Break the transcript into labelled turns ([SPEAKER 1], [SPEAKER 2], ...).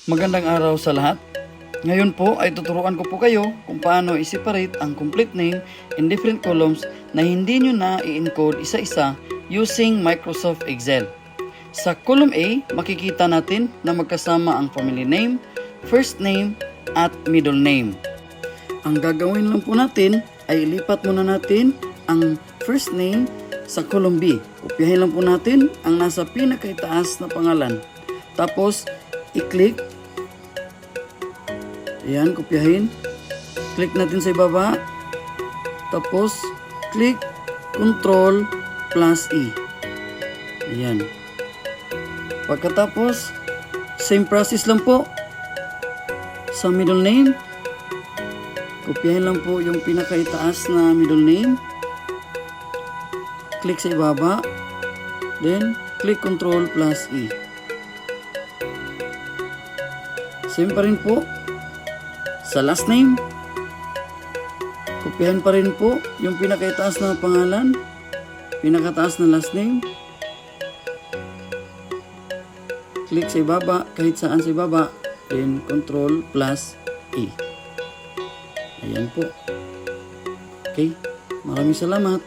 [SPEAKER 1] Magandang araw sa lahat. Ngayon po ay tuturuan ko po kayo kung paano i-separate ang complete name in different columns na hindi nyo na i-encode isa-isa using Microsoft Excel. Sa column A, makikita natin na magkasama ang family name, first name, at middle name. Ang gagawin lang po natin ay ilipat muna natin ang first name sa column B. Kopyahin lang po natin ang nasa pinakaitaas na pangalan. Tapos, i-click. Ayan, kopyahin. Click natin sa ibaba. Tapos, click Ctrl plus E. Ayan. Pagkatapos, same process lang po sa middle name. Kopyahin lang po yung pinakaitaas na middle name. Click sa ibaba. Then, click Ctrl plus E. Same pa rin po sa last name. Kopyahin pa rin po yung pinakaitaas na pangalan, pinakataas na last name. Click sa ibaba, kahit saan sa ibaba, then Ctrl plus E. Ayan po. Okay, maraming salamat.